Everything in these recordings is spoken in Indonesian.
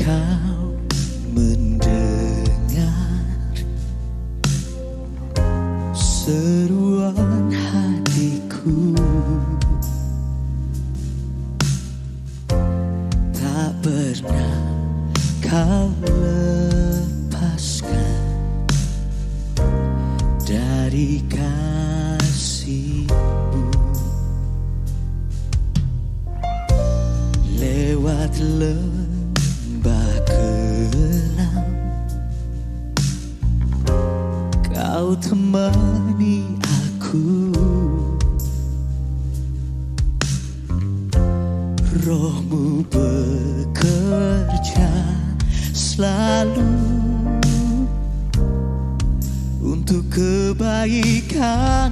kau mendengar seruan hatiku? Tak pernah kau lepaskan dari kasihmu. Lewat lembah kelam kau temani aku. Rohmu bekerja selalu untuk kebaikanku.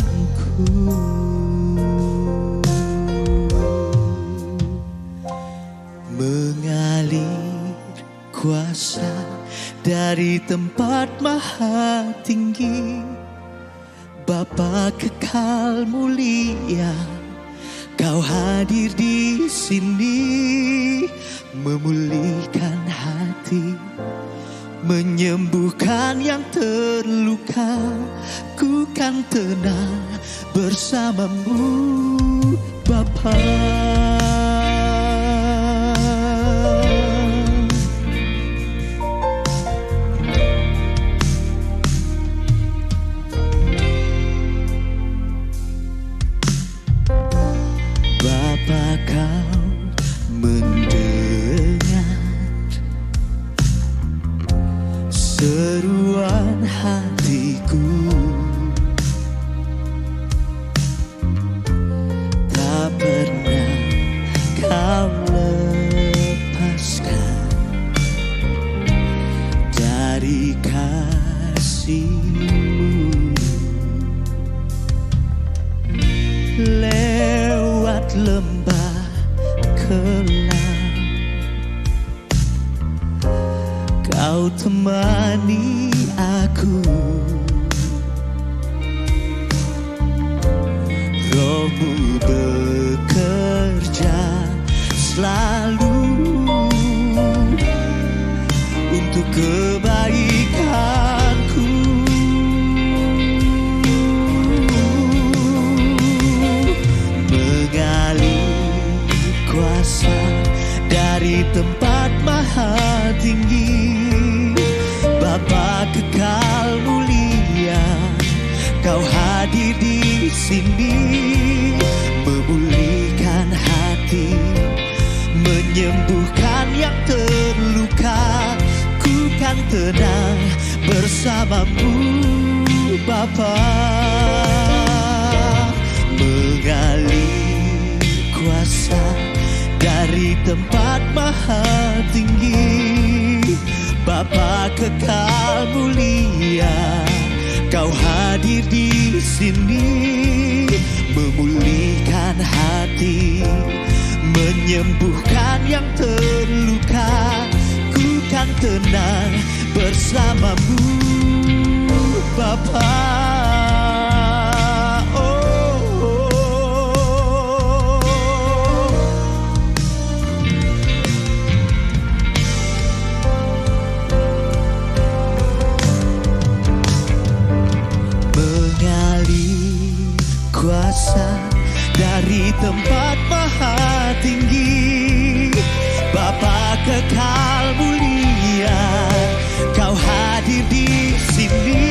Mengalir kuasa dari tempat maha tinggi, Bapa kekal mulia, kau hadir di sini, memulihkan hati, menyembuhkan yang terluka. Ku kan tenang bersamamu, Bapa. Bapa, kau mendengar seruan hatiku. Tak pernah kau lepaskan dari kasihmu. Lewat lembah kelam kau temani aku. Rohmu bekerja selalu untuk kebaikanku. Mengalir kuasa dari tempat maha tinggi, Bapa kekal mulia, kau hadir di sini, memulihkan hati, menyembuhkan yang terluka. Ku kan tenang bersamamu, Bapa. Mengalir kuasa dari tempat maha tinggi, Bapa kekal mulia, kau hadir di sini, memulihkan hati, menyembuhkan yang terluka. Ku kan tenang bersamamu, Bapa. Kuasa dari tempat maha tinggi, Bapa kekal mulia, kau hadir di sini,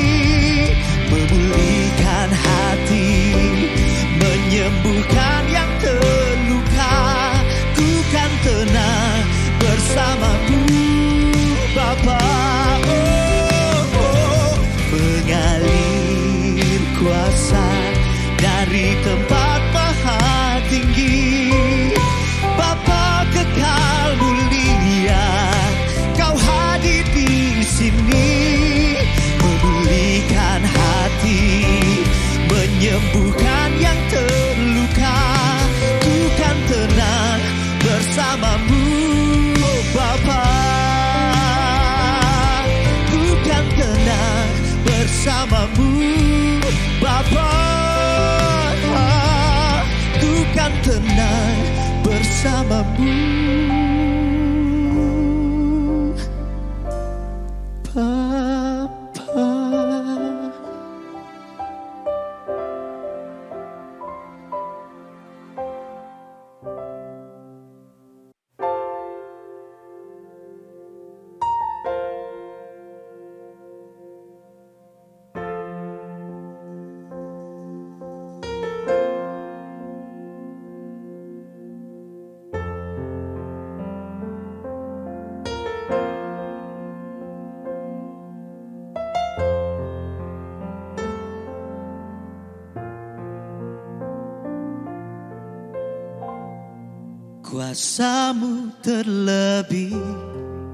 Kuasa-Mu terlebih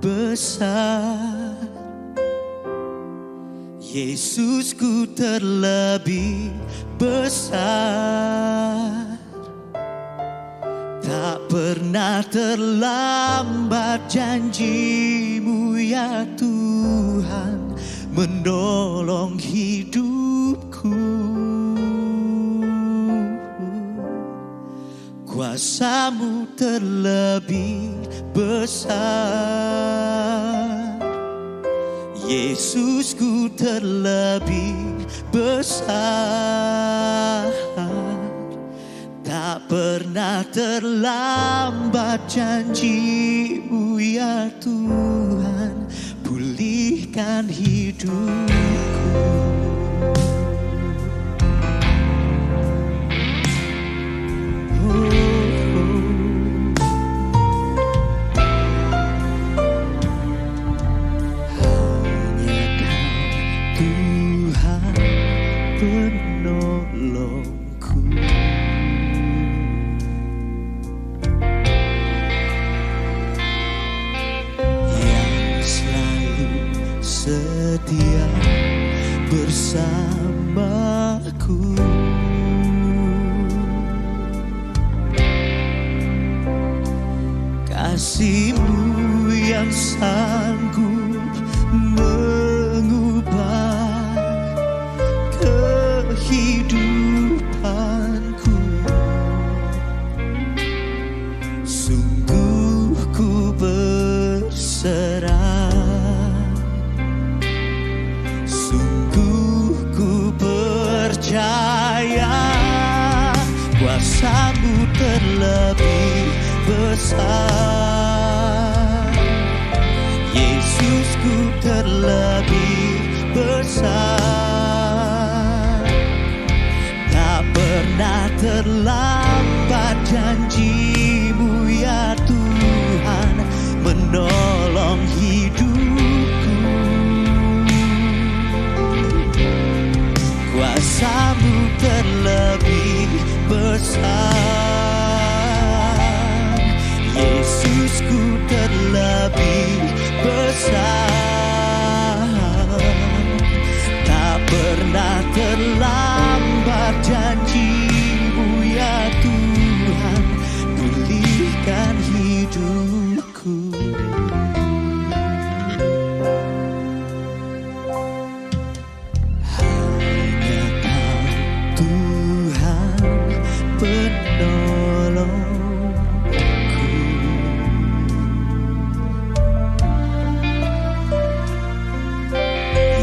besar, Yesusku terlebih besar. Tak pernah terlambat janji-Mu ya Tuhan menolong hidupku. Kuasa-Mu terlebih besar, Yesusku terlebih besar. Tak pernah terlambat janji-Mu ya Tuhan, pulihkan hidupku. Penolongku, yang selalu setia bersamaku. Kasih-Mu yang sanggup mengubah kehidupanku. Sungguh ku berserah, sungguh ku percaya. Kuasa-Mu terlebih besar, Yesusku terlebih besar. Tak pernah terlambat janji-Mu ya Tuhan menolong hidupku. Kuasa-Mu terlebih besar, Yesusku terlebih besar. Tak pernah terlambat janji-Mu ya Tuhan, pulihkan hidupku. Hanya Kau Tuhan penolongku,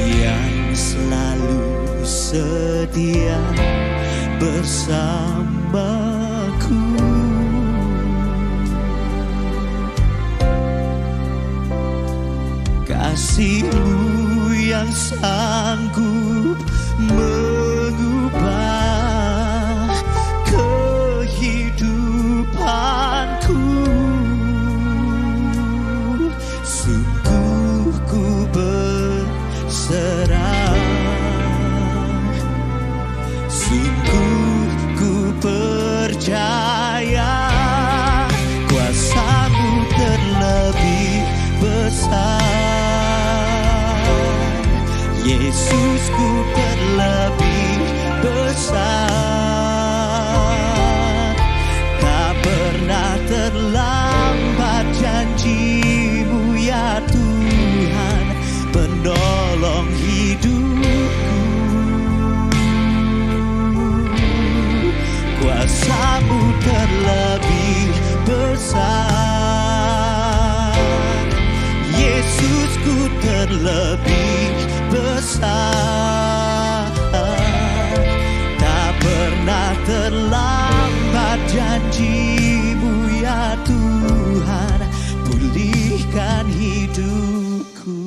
yang selalu setia bersamaku. Kasih-Mu yang sanggup mengubah kehidupanku. Sungguh ku berserah, sungguh ku percaya. Kuasa-Mu terlebih besar, Yesusku terlebih besar. Tak pernah terlambat janji-Mu ya Tuhan penolong hidupku. Kuasa-Mu terlebih besar, Yesusku terlebih besar. Tak pernah terlambat janji-Mu ya Tuhan, pulihkan hidupku.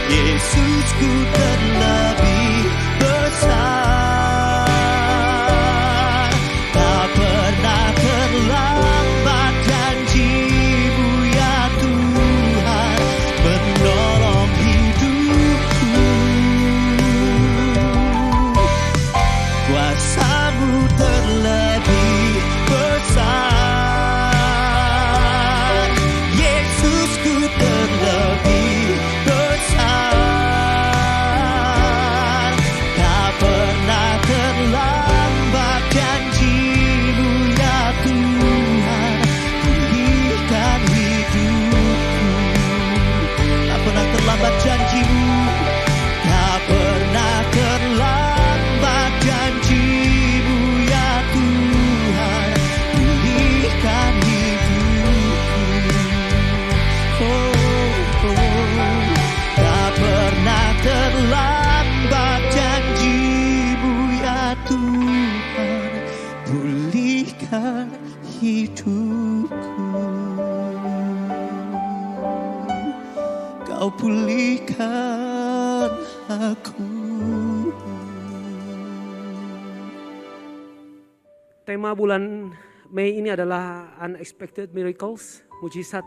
Yesusku terlebih besar. Tak pernah terlambat janji-Mu ya Tuhan, menolong hidupku. Kuasa-Mu terlebih besar. Yesusku terlebih besar. Tak pernah terlambat janji-Mu ya Tuhan, pulihkan hidupku. Tak pernah terlambat janji-Mu, tak pernah terlambat janji-Mu ya Tuhan, pulihkan hidupku. Tak pernah terlambat janji-Mu ya Tuhan, pulihkan hidupku. Kau pulihkan aku. Tema bulan Mei ini adalah Unexpected Miracles, mujizat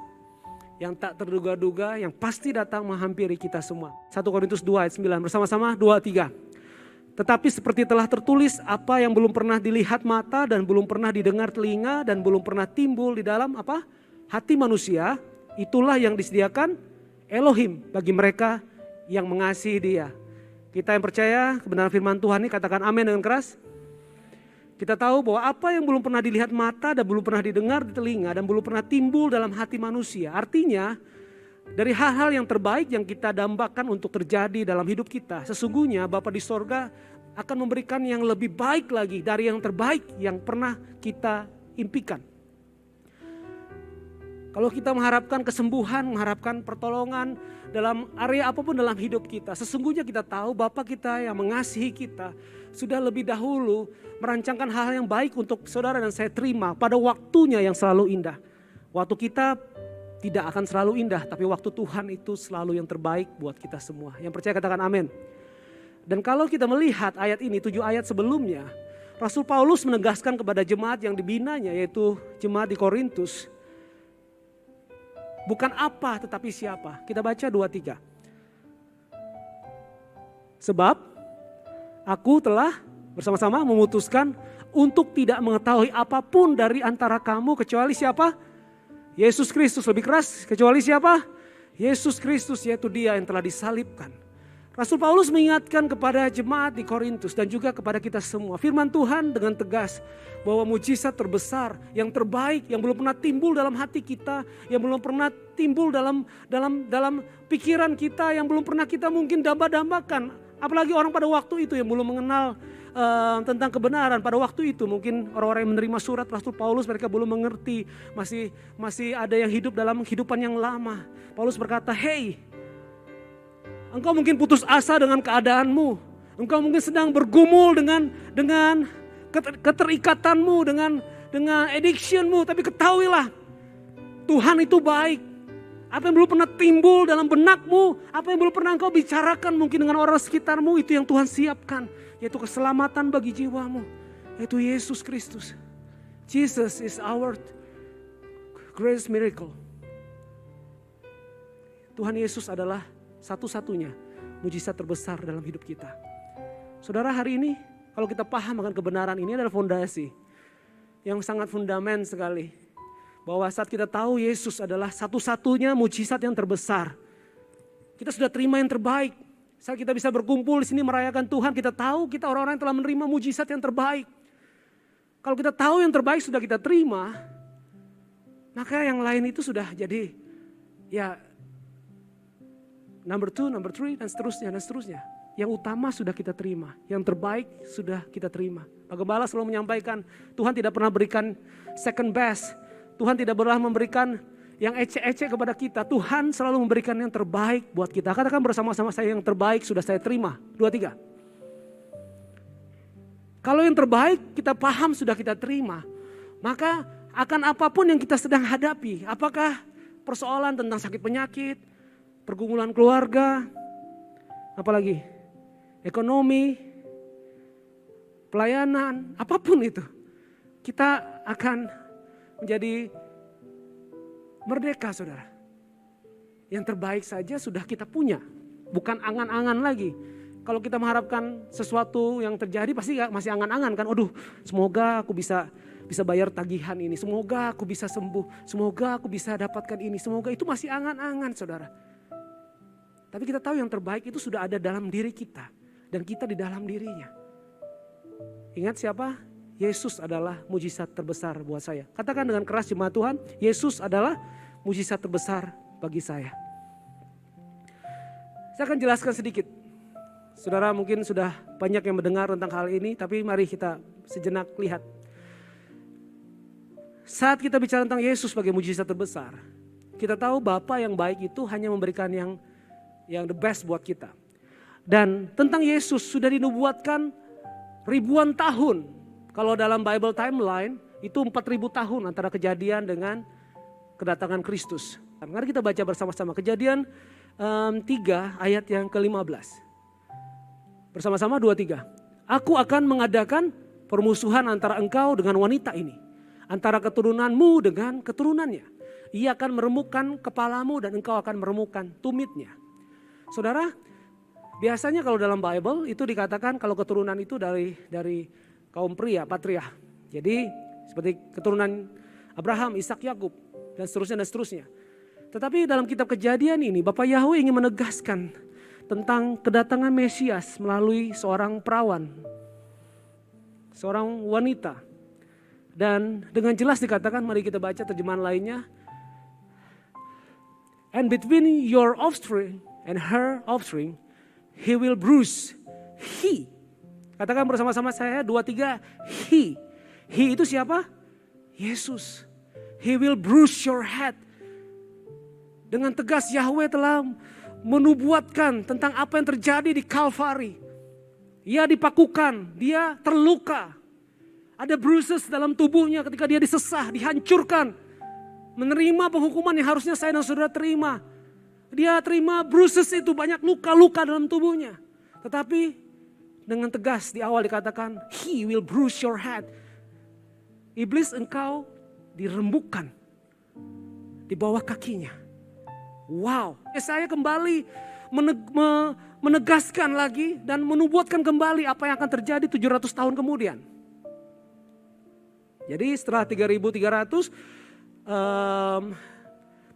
yang tak terduga-duga, yang pasti datang menghampiri kita semua. 1 Korintus 2 ayat 9, bersama-sama 2-3. Tetapi seperti telah tertulis, apa yang belum pernah dilihat mata dan belum pernah didengar telinga dan belum pernah timbul di dalam apa? Hati manusia, itulah yang disediakan Elohim bagi mereka yang mengasihi Dia. Kita yang percaya kebenaran firman Tuhan ini katakan amin dengan keras. Kita tahu bahwa apa yang belum pernah dilihat mata dan belum pernah didengar di telinga dan belum pernah timbul dalam hati manusia. Artinya dari hal-hal yang terbaik yang kita dambakan untuk terjadi dalam hidup kita. Sesungguhnya Bapa di sorga akan memberikan yang lebih baik lagi dari yang terbaik yang pernah kita impikan. Kalau kita mengharapkan kesembuhan, mengharapkan pertolongan dalam area apapun dalam hidup kita. Sesungguhnya kita tahu Bapa kita yang mengasihi kita sudah lebih dahulu merancangkan hal yang baik untuk saudara dan saya terima pada waktunya yang selalu indah. Waktu kita tidak akan selalu indah, tapi waktu Tuhan itu selalu yang terbaik buat kita semua. Yang percaya katakan amin. Dan kalau kita melihat ayat ini, 7 ayat sebelumnya, Rasul Paulus menegaskan kepada jemaat yang dibinanya, yaitu jemaat di Korintus, bukan apa tetapi siapa. Kita baca 2-3. Sebab aku telah bersama-sama memutuskan untuk tidak mengetahui apapun dari antara kamu kecuali siapa? Yesus Kristus. Lebih keras, kecuali siapa? Yesus Kristus, yaitu Dia yang telah disalibkan. Rasul Paulus mengingatkan kepada jemaat di Korintus dan juga kepada kita semua. Firman Tuhan dengan tegas bahwa mujizat terbesar, yang terbaik, yang belum pernah timbul dalam hati kita, yang belum pernah timbul dalam pikiran kita, yang belum pernah kita mungkin damba-dambakan. Apalagi orang pada waktu itu yang belum mengenal tentang kebenaran. Pada waktu itu mungkin orang-orang yang menerima surat Rasul Paulus, mereka belum mengerti, masih ada yang hidup dalam kehidupan yang lama. Paulus berkata, hey, engkau mungkin putus asa dengan keadaanmu. Engkau mungkin sedang bergumul dengan keterikatanmu, dengan addictionmu. Tapi ketahuilah, Tuhan itu baik. Apa yang belum pernah timbul dalam benakmu, apa yang belum pernah engkau bicarakan mungkin dengan orang sekitarmu, itu yang Tuhan siapkan. Yaitu keselamatan bagi jiwamu, yaitu Yesus Kristus. Jesus is our greatest miracle. Tuhan Yesus adalah satu-satunya mujizat terbesar dalam hidup kita. Saudara, hari ini kalau kita paham akan kebenaran ini adalah fondasi yang sangat fundament sekali. Bahwa saat kita tahu Yesus adalah satu-satunya mujizat yang terbesar, kita sudah terima yang terbaik. Saat kita bisa berkumpul di sini merayakan Tuhan, kita tahu kita orang-orang yang telah menerima mujizat yang terbaik. Kalau kita tahu yang terbaik sudah kita terima, maka yang lain itu sudah jadi ya number 2, number 3 dan seterusnya. Yang utama sudah kita terima, yang terbaik sudah kita terima. Pak Gembala selalu menyampaikan, Tuhan tidak pernah berikan second best. Tuhan tidak pernah memberikan yang ecek-ecek kepada kita. Tuhan selalu memberikan yang terbaik buat kita. Katakan bersama-sama, saya yang terbaik sudah saya terima. 2, 3. Kalau yang terbaik kita paham sudah kita terima, maka akan apapun yang kita sedang hadapi, apakah persoalan tentang sakit penyakit, pergumulan keluarga, apalagi ekonomi, pelayanan, apapun itu. Kita akan menjadi merdeka, saudara. Yang terbaik saja sudah kita punya, bukan angan-angan lagi. Kalau kita mengharapkan sesuatu yang terjadi pasti masih angan-angan kan. Aduh, semoga aku bisa bayar tagihan ini, semoga aku bisa sembuh, semoga aku bisa dapatkan ini, semoga itu masih angan-angan, saudara. Tapi kita tahu yang terbaik itu sudah ada dalam diri kita dan kita di dalam dirinya. Ingat siapa? Yesus adalah mujizat terbesar buat saya. Katakan dengan keras jemaat Tuhan, Yesus adalah mujizat terbesar bagi saya. Saya akan jelaskan sedikit. Saudara mungkin sudah banyak yang mendengar tentang hal ini, tapi mari kita sejenak lihat. Saat kita bicara tentang Yesus sebagai mujizat terbesar, kita tahu Bapa yang baik itu hanya memberikan yang the best buat kita. Dan tentang Yesus sudah dinubuatkan ribuan tahun. Kalau dalam Bible timeline itu 4.000 tahun antara kejadian dengan kedatangan Kristus. Mari kita baca bersama-sama Kejadian 3 ayat yang ke-15. Bersama-sama 2-3. Aku akan mengadakan permusuhan antara engkau dengan wanita ini, antara keturunanmu dengan keturunannya. Ia akan meremukkan kepalamu dan engkau akan meremukkan tumitnya. Saudara, biasanya kalau dalam Bible itu dikatakan kalau keturunan itu dari kaum pria, patria. Jadi seperti keturunan Abraham, Ishak, Yakub dan seterusnya. Tetapi dalam kitab Kejadian ini Bapak Yahweh ingin menegaskan tentang kedatangan Mesias melalui seorang perawan, seorang wanita. Dan dengan jelas dikatakan, mari kita baca terjemahan lainnya. And between your offspring and her offspring, he will bruise. He. Katakan bersama-sama saya, 2-3, he. He itu siapa? Yesus. He will bruise your head. Dengan tegas Yahweh telah menubuatkan tentang apa yang terjadi di Kalvari. Ia dipakukan, dia terluka. Ada bruises dalam tubuhnya ketika dia disesah, dihancurkan. Menerima penghukuman yang harusnya saya dan saudara terima. Dia terima bruises itu, banyak luka-luka dalam tubuhnya. Tetapi dengan tegas di awal dikatakan, he will bruise your head. Iblis engkau dirembukan di bawah kakinya. Wow, saya kembali menegaskan lagi dan menubuatkan kembali apa yang akan terjadi 700 tahun kemudian. Jadi setelah 3.300,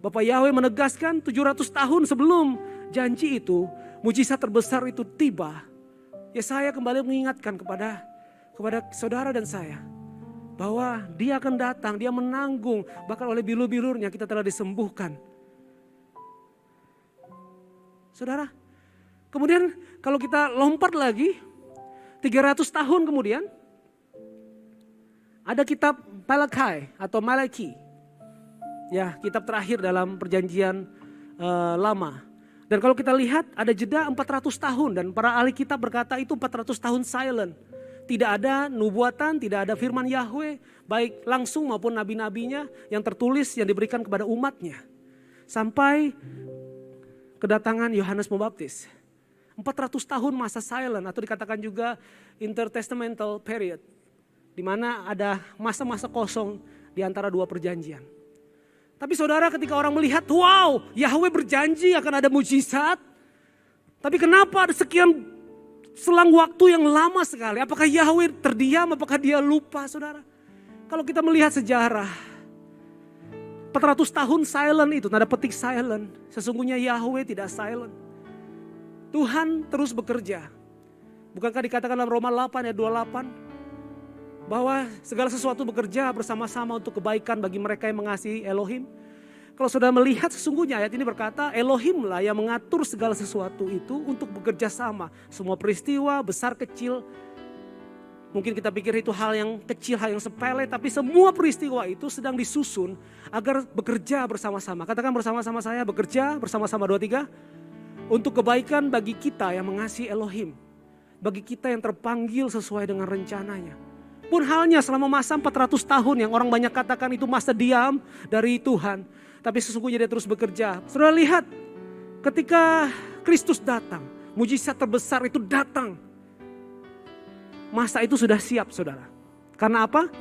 Bapak Yahweh menegaskan 700 tahun sebelum janji itu, mujizat terbesar itu tiba. Yesaya kembali mengingatkan kepada saudara dan saya bahwa dia akan datang, dia menanggung, bahkan oleh bilur-bilurnya kita telah disembuhkan. Saudara, kemudian kalau kita lompat lagi 300 tahun kemudian ada kitab Malaki. Ya, kitab terakhir dalam perjanjian lama. Dan kalau kita lihat ada jeda 400 tahun dan para ahli kitab berkata itu 400 tahun silent. Tidak ada nubuatan, tidak ada firman Yahweh, baik langsung maupun nabi-nabinya yang tertulis yang diberikan kepada umatnya. Sampai kedatangan Yohanes Pembaptis. 400 tahun masa silent atau dikatakan juga intertestamental period. Di mana ada masa-masa kosong di antara dua perjanjian. Tapi saudara, ketika orang melihat, wow, Yahweh berjanji akan ada mujizat. Tapi kenapa ada sekian selang waktu yang lama sekali? Apakah Yahweh terdiam? Apakah dia lupa, saudara? Kalau kita melihat sejarah, 400 tahun silent itu, tanda petik silent. Sesungguhnya Yahweh tidak silent. Tuhan terus bekerja. Bukankah dikatakan dalam Roma 8 ayat 28? Bahwa segala sesuatu bekerja bersama-sama untuk kebaikan bagi mereka yang mengasihi Elohim. Kalau saudara melihat sesungguhnya ayat ini berkata Elohim lah yang mengatur segala sesuatu itu untuk bekerja sama. Semua peristiwa besar kecil. Mungkin kita pikir itu hal yang kecil, hal yang sepele. Tapi semua peristiwa itu sedang disusun agar bekerja bersama-sama. Katakan bersama-sama saya, bekerja bersama-sama 2-3. Untuk kebaikan bagi kita yang mengasihi Elohim. Bagi kita yang terpanggil sesuai dengan rencananya. Pun halnya selama masa 400 tahun yang orang banyak katakan itu masa diam dari Tuhan. Tapi sesungguhnya dia terus bekerja. Saudara lihat ketika Kristus datang, mujizat terbesar itu datang. Masa itu sudah siap saudara. Karena apa?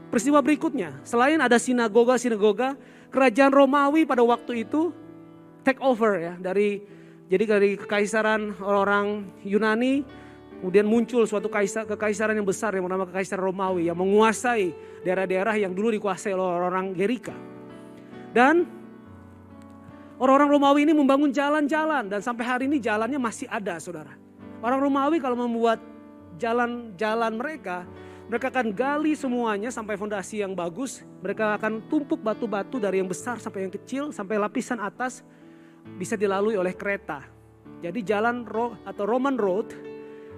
Peristiwa berikutnya, selain ada sinagoga, kerajaan Romawi pada waktu itu take over ya dari kekaisaran orang Yunani, kemudian muncul suatu kekaisaran yang besar yang bernama Kekaisaran Romawi yang menguasai daerah-daerah yang dulu dikuasai oleh orang Gerika. Dan orang-orang Romawi ini membangun jalan-jalan dan sampai hari ini jalannya masih ada saudara. Orang Romawi kalau membuat jalan-jalan mereka akan gali semuanya sampai fondasi yang bagus. Mereka akan tumpuk batu-batu dari yang besar sampai yang kecil, sampai lapisan atas bisa dilalui oleh kereta. Jadi jalan atau Roman Road,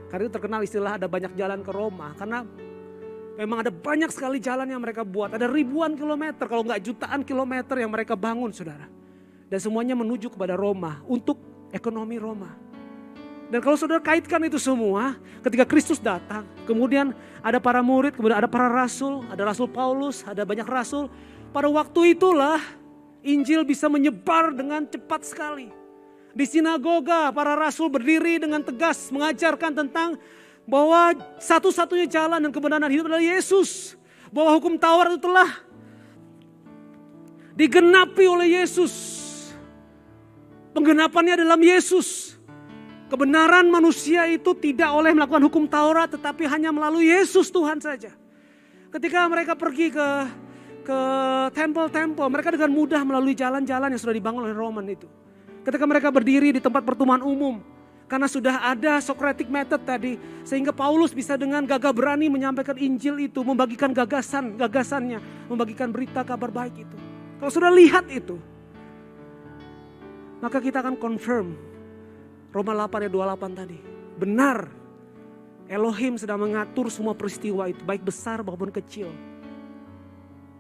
karena itu terkenal istilah ada banyak jalan ke Roma. Karena memang ada banyak sekali jalan yang mereka buat. Ada ribuan kilometer, kalau nggak jutaan kilometer yang mereka bangun saudara. Dan semuanya menuju kepada Roma untuk ekonomi Roma. Dan kalau saudara kaitkan itu semua, ketika Kristus datang, kemudian ada para murid, kemudian ada para rasul, ada Rasul Paulus, ada banyak rasul. Pada waktu itulah Injil bisa menyebar dengan cepat sekali. Di sinagoga para rasul berdiri dengan tegas mengajarkan tentang bahwa satu-satunya jalan dan kebenaran hidup adalah Yesus. Bahwa hukum Taurat itu telah digenapi oleh Yesus. Penggenapannya dalam Yesus. Kebenaran manusia itu tidak oleh melakukan hukum Taurat tetapi hanya melalui Yesus Tuhan saja. Ketika mereka pergi ke tempel-tempel, mereka dengan mudah melalui jalan-jalan yang sudah dibangun oleh Roman itu. Ketika mereka berdiri di tempat pertemuan umum, karena sudah ada Socratic method tadi, sehingga Paulus bisa dengan gagah berani menyampaikan Injil itu, membagikan gagasannya, membagikan berita kabar baik itu. Kalau sudah lihat itu, maka kita akan confirm Roma 8 ayat 28 tadi. Benar, Elohim sedang mengatur semua peristiwa itu, baik besar maupun kecil.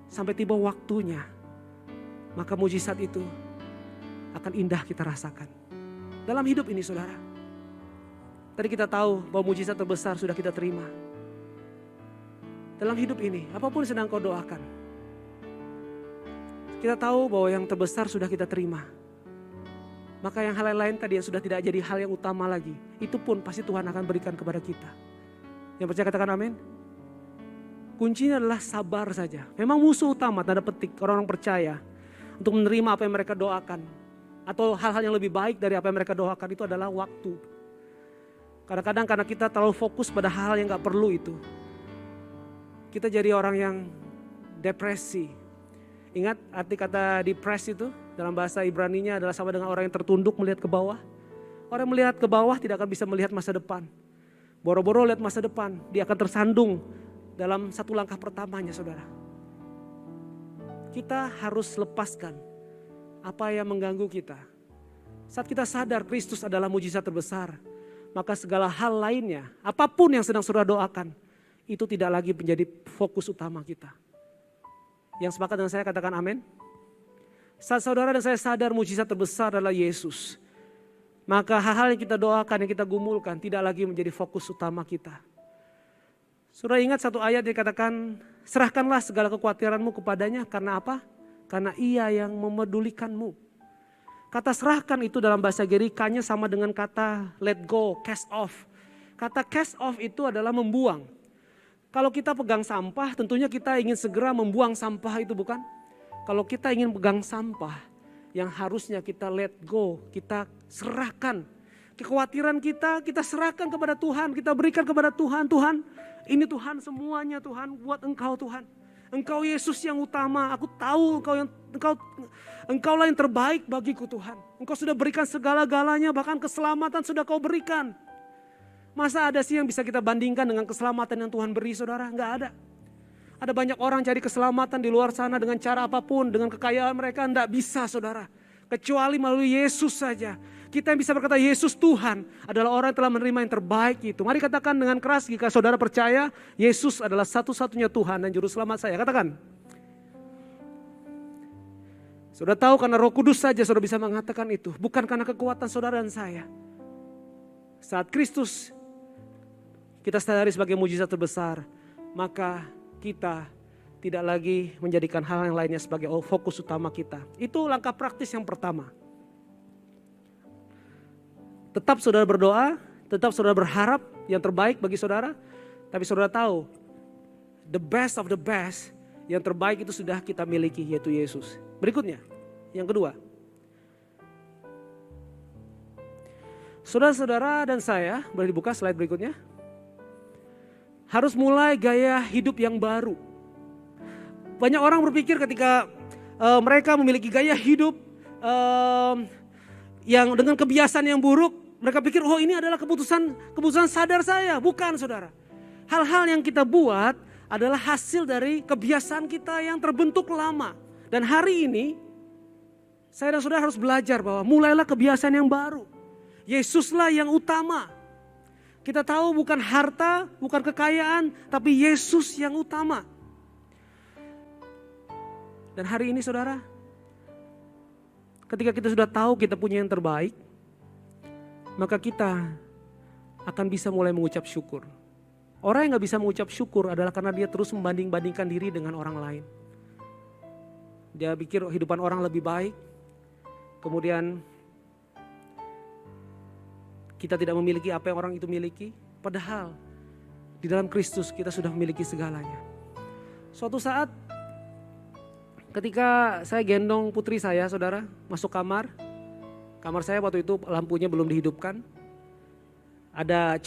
Sampai tiba waktunya, maka mujizat itu akan indah kita rasakan. Dalam hidup ini saudara, tadi kita tahu bahwa mujizat terbesar sudah kita terima. Dalam hidup ini, apapun sedang kau doakan, kita tahu bahwa yang terbesar sudah kita terima. Maka yang hal lain tadi yang sudah tidak jadi hal yang utama lagi, itu pun pasti Tuhan akan berikan kepada kita. Yang percaya katakan amin. Kuncinya adalah sabar saja. Memang musuh utama tanda petik orang-orang percaya untuk menerima apa yang mereka doakan. Atau hal-hal yang lebih baik dari apa yang mereka doakan itu adalah waktu. Kadang-kadang karena kita terlalu fokus pada hal yang gak perlu itu, kita jadi orang yang depresi. Ingat arti kata depresi itu? Dalam bahasa Ibraninya adalah sama dengan orang yang tertunduk melihat ke bawah. Orang yang melihat ke bawah tidak akan bisa melihat masa depan. Boro-boro lihat masa depan, dia akan tersandung dalam satu langkah pertamanya saudara. Kita harus lepaskan apa yang mengganggu kita. Saat kita sadar Kristus adalah mujizat terbesar, maka segala hal lainnya, apapun yang sedang saudara doakan, itu tidak lagi menjadi fokus utama kita. Yang sepakat dengan saya katakan amin. Saat saudara dan saya sadar mujizat terbesar adalah Yesus, maka hal-hal yang kita doakan, yang kita gumulkan tidak lagi menjadi fokus utama kita. Saudara ingat satu ayat yang dikatakan, serahkanlah segala kekhawatiranmu kepadanya, karena apa? Karena ia yang memedulikanmu. Kata serahkan itu dalam bahasa Gerikanya sama dengan kata let go, cast off. Kata cast off itu adalah membuang. Kalau kita pegang sampah tentunya kita ingin segera membuang sampah itu bukan? Kalau kita ingin pegang sampah yang harusnya kita let go, kita serahkan. Kekhawatiran kita serahkan kepada Tuhan, kita berikan kepada Tuhan. Tuhan, ini Tuhan semuanya Tuhan buat Engkau Tuhan. Engkau Yesus yang utama, aku tahu Engkaulah yang terbaik bagiku Tuhan. Engkau sudah berikan segala-galanya, bahkan keselamatan sudah Kau berikan. Masa ada sih yang bisa kita bandingkan dengan keselamatan yang Tuhan beri saudara? Enggak ada. Ada banyak orang cari keselamatan di luar sana dengan cara apapun, dengan kekayaan mereka, enggak bisa saudara. Kecuali melalui Yesus saja. Kita yang bisa berkata Yesus Tuhan adalah orang yang telah menerima yang terbaik itu. Mari katakan dengan keras jika saudara percaya Yesus adalah satu-satunya Tuhan dan Juru Selamat saya. Katakan. Saudara tahu karena Roh Kudus saja saudara bisa mengatakan itu. Bukan karena kekuatan saudara dan saya. Saat Kristus kita sadari sebagai mujizat terbesar, maka kita tidak lagi menjadikan hal yang lainnya sebagai fokus utama kita. Itu langkah praktis yang pertama. Tetap saudara berdoa, tetap saudara berharap yang terbaik bagi saudara. Tapi saudara tahu, the best of the best, yang terbaik itu sudah kita miliki, yaitu Yesus. Berikutnya, yang kedua. Saudara-saudara dan saya, boleh dibuka slide berikutnya. Harus mulai gaya hidup yang baru. Banyak orang berpikir ketika mereka memiliki gaya hidup yang dengan kebiasaan yang buruk, mereka pikir, oh ini adalah keputusan sadar saya. Bukan saudara. Hal-hal yang kita buat adalah hasil dari kebiasaan kita yang terbentuk lama. Dan hari ini, saya dan saudara harus belajar bahwa mulailah kebiasaan yang baru. Yesuslah yang utama. Kita tahu bukan harta, bukan kekayaan, tapi Yesus yang utama. Dan hari ini saudara, ketika kita sudah tahu kita punya yang terbaik, maka kita akan bisa mulai mengucap syukur. Orang yang gak bisa mengucap syukur adalah karena dia terus membanding-bandingkan diri dengan orang lain. Dia pikir kehidupan orang lebih baik, kemudian kita tidak memiliki apa yang orang itu miliki. Padahal di dalam Kristus kita sudah memiliki segalanya. Suatu saat ketika saya gendong putri saya, saudara, masuk kamar saya waktu itu lampunya belum dihidupkan. Ada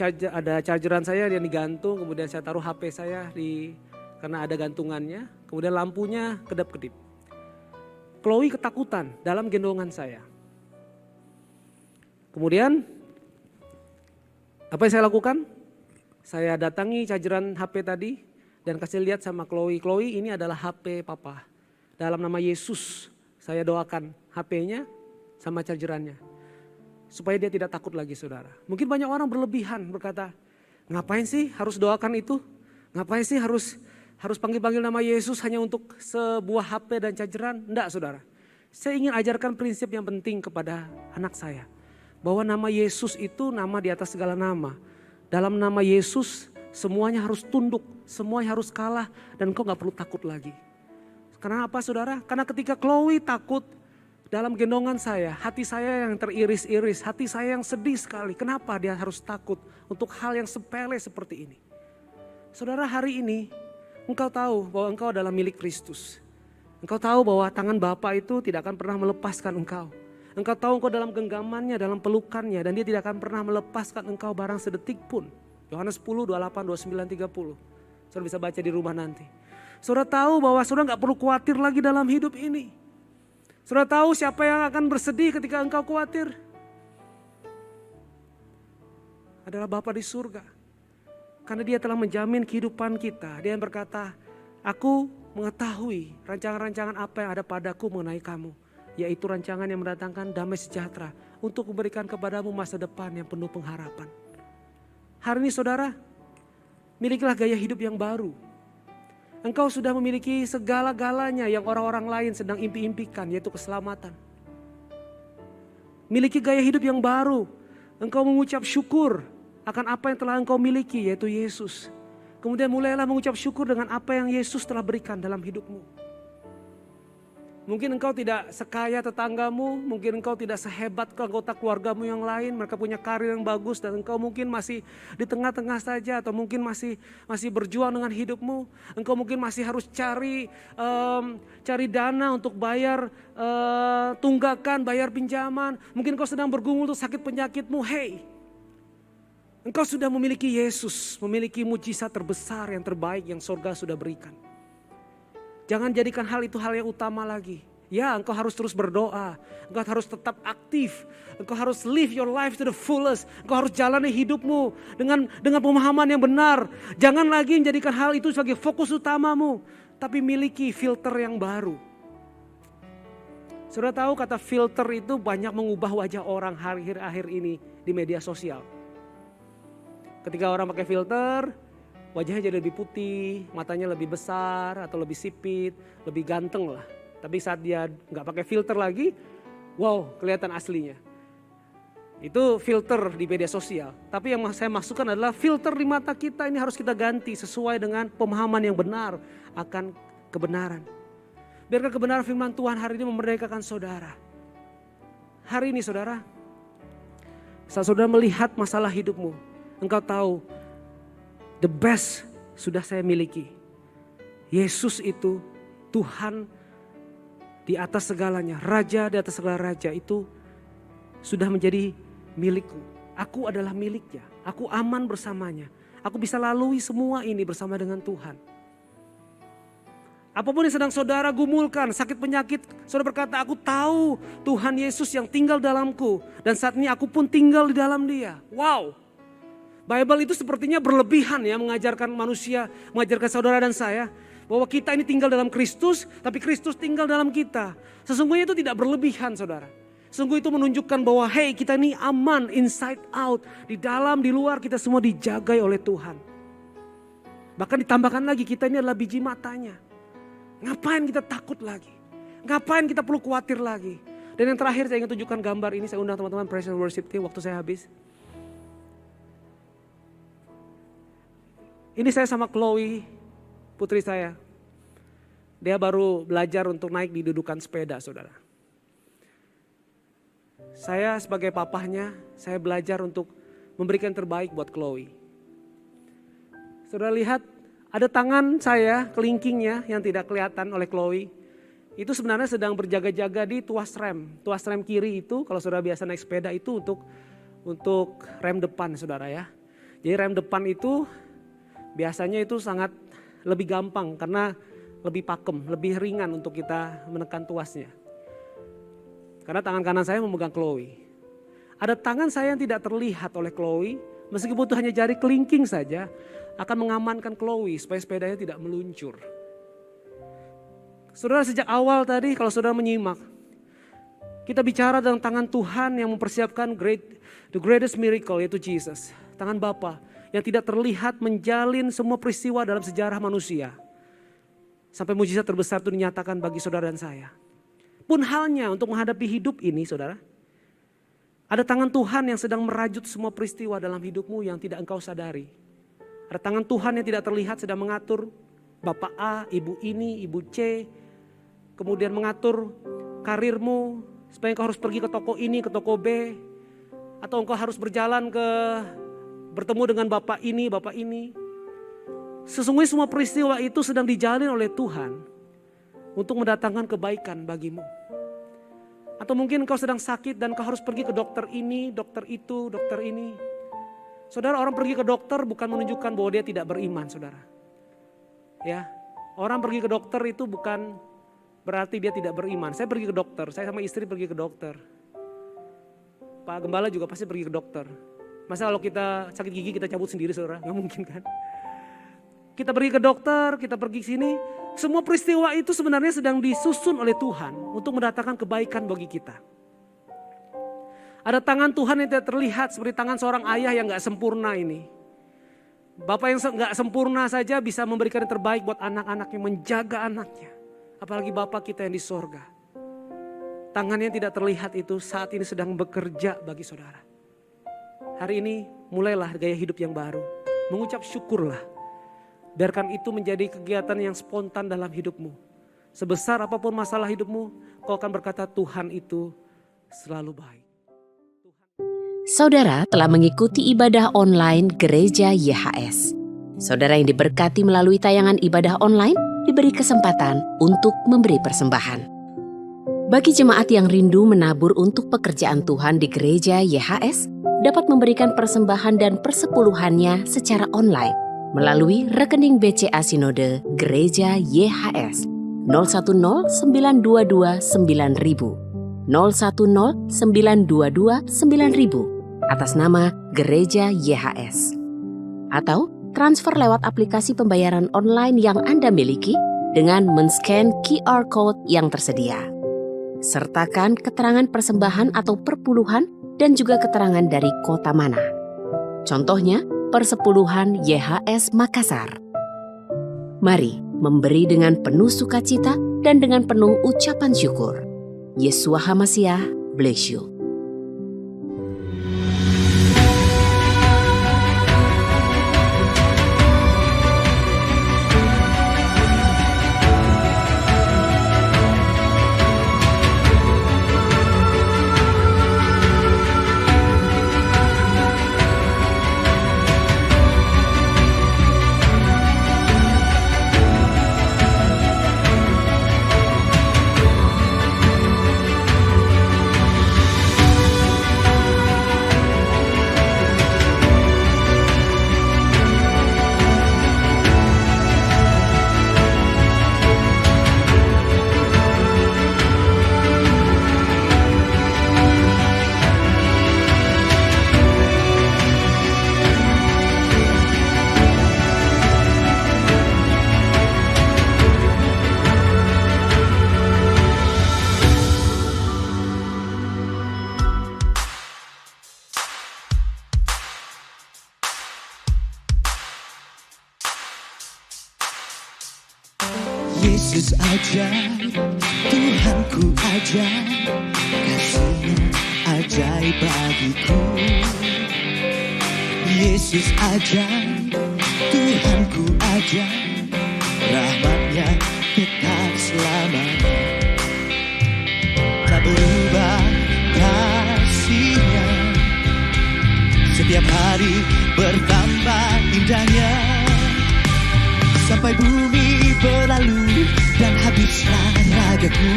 chargeran saya yang digantung, kemudian saya taruh HP saya karena ada gantungannya, kemudian lampunya kedap-kedip. Chloe ketakutan dalam gendongan saya. Kemudian apa yang saya lakukan? Saya datangi chargeran HP tadi dan kasih lihat sama Chloe. Chloe, ini adalah HP papa. Dalam nama Yesus saya doakan HP-nya sama chargerannya. Supaya dia tidak takut lagi saudara. Mungkin banyak orang berlebihan berkata, ngapain sih harus doakan itu? Ngapain sih harus panggil-panggil nama Yesus hanya untuk sebuah HP dan chargeran? Enggak saudara. Saya ingin ajarkan prinsip yang penting kepada anak saya. Bahwa nama Yesus itu nama di atas segala nama. Dalam nama Yesus semuanya harus tunduk, semuanya harus kalah dan engkau gak perlu takut lagi. Karena apa saudara? Karena ketika Chloe takut dalam gendongan saya, hati saya yang teriris-iris, hati saya yang sedih sekali. Kenapa dia harus takut untuk hal yang sepele seperti ini? Saudara, hari ini engkau tahu bahwa engkau adalah milik Kristus. Engkau tahu bahwa tangan Bapa itu tidak akan pernah melepaskan engkau. Engkau tahu engkau dalam genggamannya, dalam pelukannya, dan dia tidak akan pernah melepaskan engkau barang sedetik pun. Yohanes 10, 28, 29, 30. Saudara bisa baca di rumah nanti. Saudara tahu bahwa saudara gak perlu khawatir lagi dalam hidup ini. Saudara tahu siapa yang akan bersedih ketika engkau khawatir? Adalah Bapa di surga. Karena dia telah menjamin kehidupan kita. Dia yang berkata, aku mengetahui rancangan-rancangan apa yang ada padaku mengenai kamu. Yaitu rancangan yang mendatangkan damai sejahtera untuk memberikan kepadamu masa depan yang penuh pengharapan. Hari ini saudara, milikilah gaya hidup yang baru. Engkau sudah memiliki segala-galanya yang orang-orang lain sedang impi-impikan, yaitu keselamatan. Miliki gaya hidup yang baru. Engkau mengucap syukur akan apa yang telah engkau miliki, yaitu Yesus. Kemudian mulailah mengucap syukur dengan apa yang Yesus telah berikan dalam hidupmu. Mungkin engkau tidak sekaya tetanggamu, mungkin engkau tidak sehebat anggota keluargamu yang lain, mereka punya karir yang bagus dan engkau mungkin masih di tengah-tengah saja atau mungkin masih berjuang dengan hidupmu. Engkau mungkin masih harus cari dana untuk bayar tunggakan, bayar pinjaman. Mungkin engkau sedang bergumul untuk sakit penyakitmu. Hey, engkau sudah memiliki Yesus, memiliki mujizat terbesar yang terbaik yang surga sudah berikan. Jangan jadikan hal itu hal yang utama lagi. Ya, engkau harus terus berdoa. Engkau harus tetap aktif. Engkau harus live your life to the fullest. Engkau harus jalani hidupmu dengan pemahaman yang benar. Jangan lagi menjadikan hal itu sebagai fokus utamamu. Tapi miliki filter yang baru. Sudah tahu kata filter itu banyak mengubah wajah orang akhir-akhir ini di media sosial. Ketika orang pakai filter, wajahnya jadi lebih putih, matanya lebih besar atau lebih sipit, lebih ganteng lah. Tapi saat dia nggak pakai filter lagi, wow, kelihatan aslinya. Itu filter di media sosial. Tapi yang saya maksudkan adalah filter di mata kita ini harus kita ganti sesuai dengan pemahaman yang benar akan kebenaran. Biarkan kebenaran firman Tuhan hari ini memerdekakan saudara. Hari ini saudara, Saat saudara melihat masalah hidupmu, engkau tahu the best sudah saya miliki. Yesus itu Tuhan di atas segalanya, Raja di atas segala raja itu sudah menjadi milikku. Aku adalah miliknya, aku aman bersamanya. Aku bisa lalui semua ini bersama dengan Tuhan. Apapun yang sedang saudara gumulkan, sakit penyakit, saudara berkata, aku tahu Tuhan Yesus yang tinggal dalamku. Dan saat ini aku pun tinggal di dalam dia. Wow. Bible itu sepertinya berlebihan ya, mengajarkan manusia, mengajarkan saudara dan saya. Bahwa kita ini tinggal dalam Kristus, tapi Kristus tinggal dalam kita. Sesungguhnya itu tidak berlebihan saudara. Sungguh itu menunjukkan bahwa hey, kita ini aman inside out. Di dalam, di luar kita semua dijagai oleh Tuhan. Bahkan ditambahkan lagi kita ini adalah biji matanya. Ngapain kita takut lagi? Ngapain kita perlu khawatir lagi? Dan yang terakhir saya ingin tunjukkan gambar ini. Saya undang teman-teman Praise and Worship Team waktu saya habis. Ini saya sama Chloe, putri saya. Dia baru belajar untuk naik di dudukan sepeda saudara. Saya sebagai papahnya, saya belajar untuk memberikan yang terbaik buat Chloe. Saudara lihat, ada tangan saya, kelingkingnya yang tidak kelihatan oleh Chloe. Itu sebenarnya sedang berjaga-jaga di tuas rem. Tuas rem kiri itu kalau saudara biasa naik sepeda itu untuk rem depan saudara ya. Jadi rem depan itu biasanya itu sangat lebih gampang karena lebih pakem, lebih ringan untuk kita menekan tuasnya. Karena tangan kanan saya memegang Chloe. Ada tangan saya yang tidak terlihat oleh Chloe, meskipun itu hanya jari kelingking saja, akan mengamankan Chloe supaya sepedanya tidak meluncur. Saudara sejak awal tadi kalau saudara menyimak, kita bicara tentang tangan Tuhan yang mempersiapkan the greatest miracle yaitu Jesus. Tangan Bapa yang tidak terlihat menjalin semua peristiwa dalam sejarah manusia. Sampai mujizat terbesar itu dinyatakan bagi saudara dan saya. Pun halnya untuk menghadapi hidup ini saudara. Ada tangan Tuhan yang sedang merajut semua peristiwa dalam hidupmu yang tidak engkau sadari. Ada tangan Tuhan yang tidak terlihat sedang mengatur Bapak A, Ibu ini, Ibu C. Kemudian mengatur karirmu supaya engkau harus pergi ke toko ini, ke toko B. Atau engkau harus berjalan bertemu dengan Bapak ini, Bapak ini. Sesungguhnya semua peristiwa itu sedang dijalin oleh Tuhan untuk mendatangkan kebaikan bagimu. Atau mungkin engkau sedang sakit dan kau harus pergi ke dokter ini, dokter itu, dokter ini. Saudara, orang pergi ke dokter bukan menunjukkan bahwa dia tidak beriman, saudara. Ya, orang pergi ke dokter itu bukan berarti dia tidak beriman. Saya pergi ke dokter, saya sama istri pergi ke dokter. Pak Gembala juga pasti pergi ke dokter. Masa kalau kita sakit gigi kita cabut sendiri saudara? Gak mungkin kan? Kita pergi ke dokter, kita pergi sini. Semua peristiwa itu sebenarnya sedang disusun oleh Tuhan untuk mendatangkan kebaikan bagi kita. Ada tangan Tuhan yang tidak terlihat seperti tangan seorang ayah yang gak sempurna ini. Bapak yang gak sempurna saja bisa memberikan yang terbaik buat anak-anaknya, menjaga anaknya. Apalagi Bapak kita yang di sorga. Tangannya yang tidak terlihat itu saat ini sedang bekerja bagi saudara. Hari ini mulailah gaya hidup yang baru. Mengucap syukurlah. Biarkan itu menjadi kegiatan yang spontan dalam hidupmu. Sebesar apapun masalah hidupmu, kau akan berkata Tuhan itu selalu baik. Saudara telah mengikuti ibadah online Gereja YHS. Saudara yang diberkati melalui tayangan ibadah online diberi kesempatan untuk memberi persembahan. Bagi jemaat yang rindu menabur untuk pekerjaan Tuhan di Gereja YHS, dapat memberikan persembahan dan persepuluhannya secara online melalui rekening BCA Sinode Gereja YHS 010-922-9000 010-922-9000 atas nama Gereja YHS. Atau transfer lewat aplikasi pembayaran online yang Anda miliki dengan men-scan QR Code yang tersedia. Sertakan keterangan persembahan atau perpuluhan dan juga keterangan dari kota mana. Contohnya, Persepuluhan YHS Makassar. Mari memberi dengan penuh sukacita dan dengan penuh ucapan syukur. Yesua HaMasiah bless you. Yesus ajaib, Tuhanku ajaib, kasih-Nya ajaib bagiku. Yesus ajaib, Tuhanku ajaib, rahmat-Nya tetap selamanya. Tak berubah kasih-Nya, setiap hari bertambah indahnya. Sampai bumi berlalu dan habislah ragaku,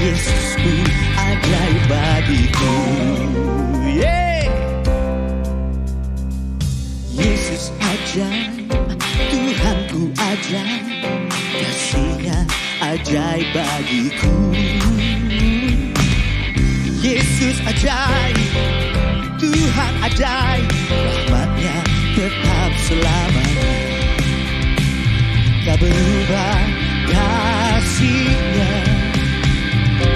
Yesusku ajaib bagiku. Yesus ajaib, Tuhanku ajaib, kasih-Nya ajaib bagiku. Yesus ajaib, Tuhan ajaib, rahmat-Nya tetap selamanya. Tak berubah kasih-Nya,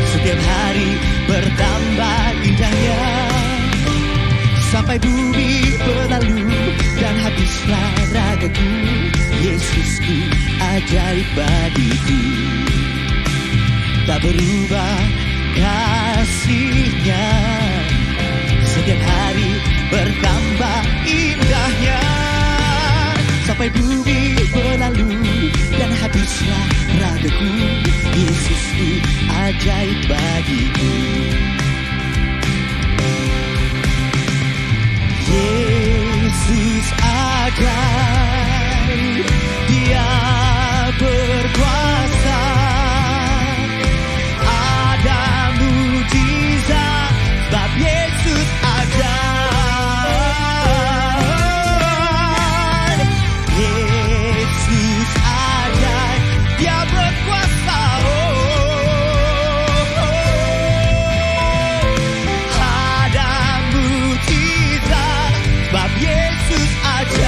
setiap hari bertambah indahnya. Sampai bumi berlalu dan habislah ragaku, Yesusku ajaib bagiku. Tak berubah kasih-Nya, setiap hari bertambah indahnya. Sampai bumi berlalu dan habislah ragaku, Yesusku ajaib bagiku. Yesus ajaib, Dia berkuasa, ada mujizat sebab Yesus ajaib. Yesus ajaib, Dia berkuasa, ada mujizat sebab Yesus ajaib.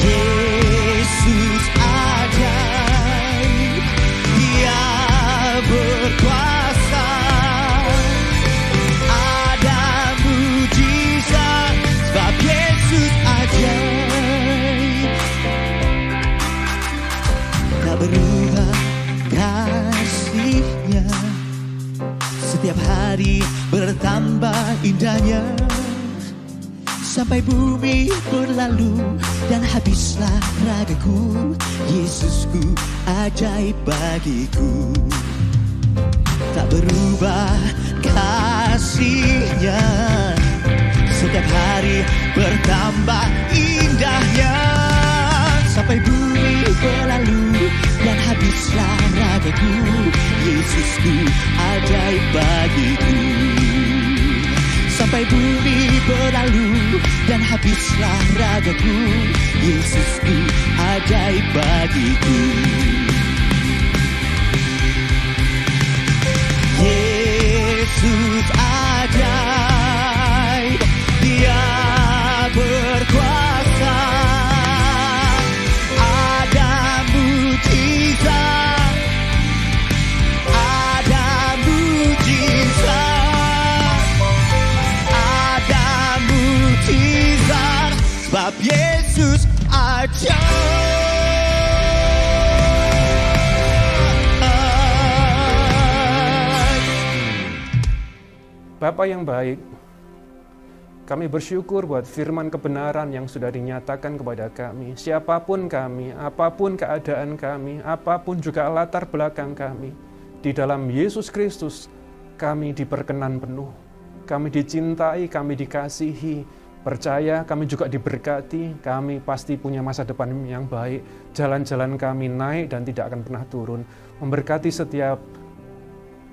Yesus ajaib, Dia berkuasa, ada mujizat sebab Yesus ajaib. Tak berubah kasih-Nya, setiap hari bertambah indahnya. Sampai bumi berlalu dan habislah ragaku, Yesusku ajaib bagiku. Tak berubah kasih-Nya, setiap hari bertambah indahnya. Sampai bumi berlalu dan habislah ragaku, Yesusku ajaib bagiku. Sampai bumi berlalu dan habislah ragaku, Yesusku ajaib bagiku. Yesus ajaib, Dia berkuasa, ada mujizat, ada mujizat, ada mujizat sebab Yesus ajaib. Bapa yang baik, kami bersyukur buat firman kebenaran yang sudah dinyatakan kepada kami. Siapapun kami, apapun keadaan kami, apapun juga latar belakang kami, di dalam Yesus Kristus kami diperkenan penuh. Kami dicintai, kami dikasihi, percaya kami juga diberkati, kami pasti punya masa depan yang baik. Jalan-jalan kami naik dan tidak akan pernah turun. Memberkati setiap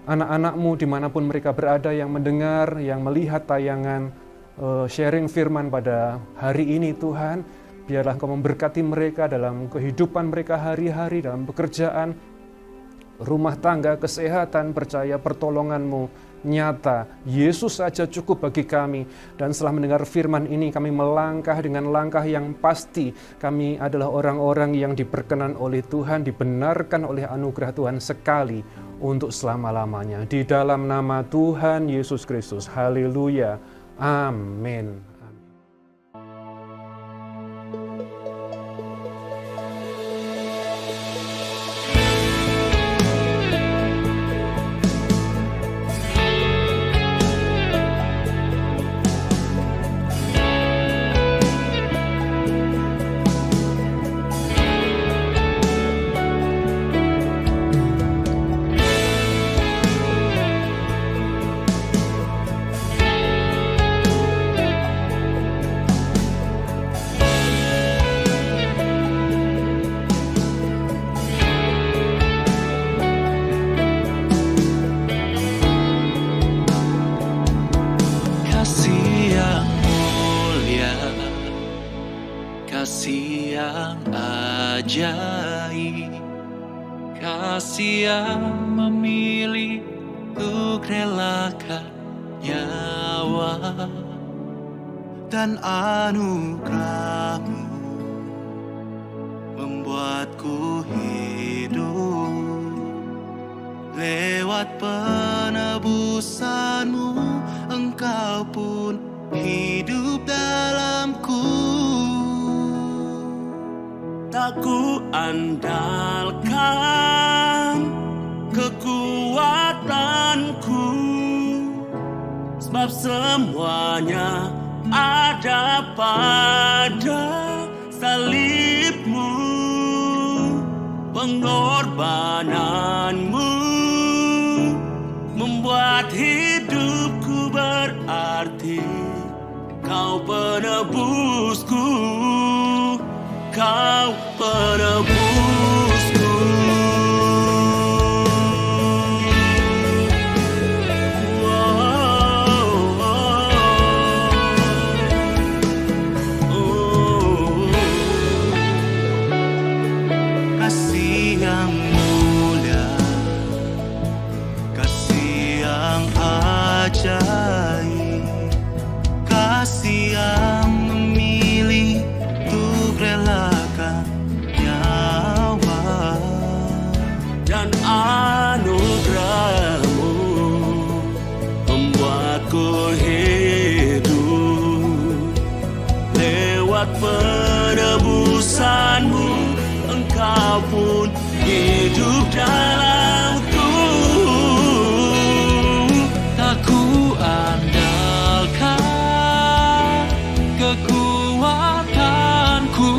anak-anak-Mu dimanapun mereka berada yang mendengar, yang melihat tayangan sharing firman pada hari ini Tuhan. Biarlah Kau memberkati mereka dalam kehidupan mereka hari-hari, dalam pekerjaan, rumah tangga, kesehatan, percaya pertolongan-Mu nyata. Yesus saja cukup bagi kami. Dan setelah mendengar firman ini, kami melangkah dengan langkah yang pasti. Kami adalah orang-orang yang diperkenan oleh Tuhan, dibenarkan oleh anugerah Tuhan sekali untuk selama-lamanya. Di dalam nama Tuhan Yesus Kristus. Haleluya. Amin. Kasih yang mulia, kasih yang ajaib, kasih yang memilih untuk relakan nyawa, dan anugerah-Mu membuatku hidup. Lewat penebusan-Mu, Engkau pun hidup dalamku. Tak ku andalkan kekuatanku, sebab semuanya ada pada salib-Mu. Pengorbanan-Mu membuat hidupku berarti. Kau penebusku, Kau penebusku. Kasih yang mulia, kasih yang ajaib, kasih yang memilih untuk relakan nyawa, dan anugerah-Mu membuatku hidup. Lewat penebusan-Mu, Engkau pun hidup dalamku. Tak ku andalkan kekuatanku,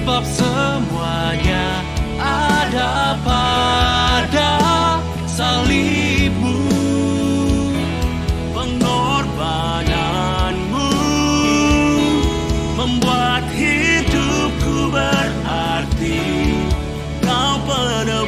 sebab semuanya ada pada salib-Mu. Pengorbanan-Mu membuat hidupku berarti. Kau penuh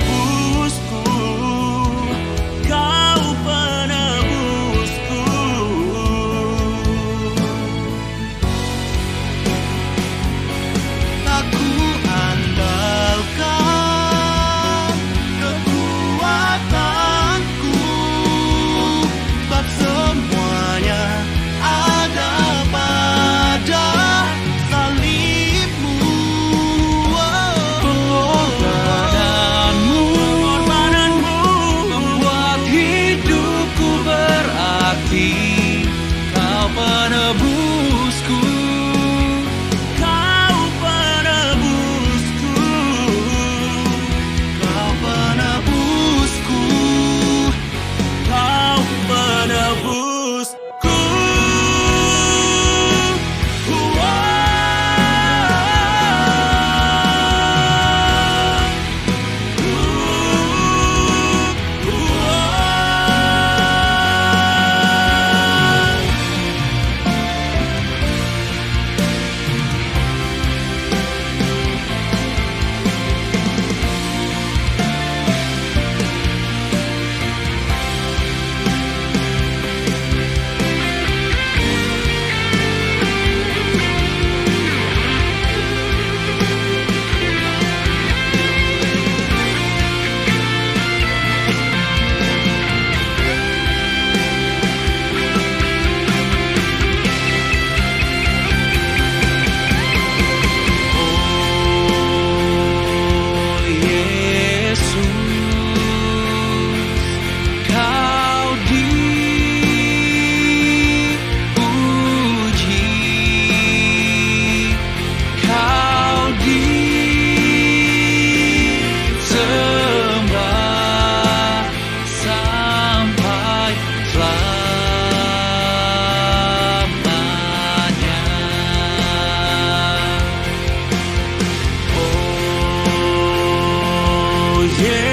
Yesus.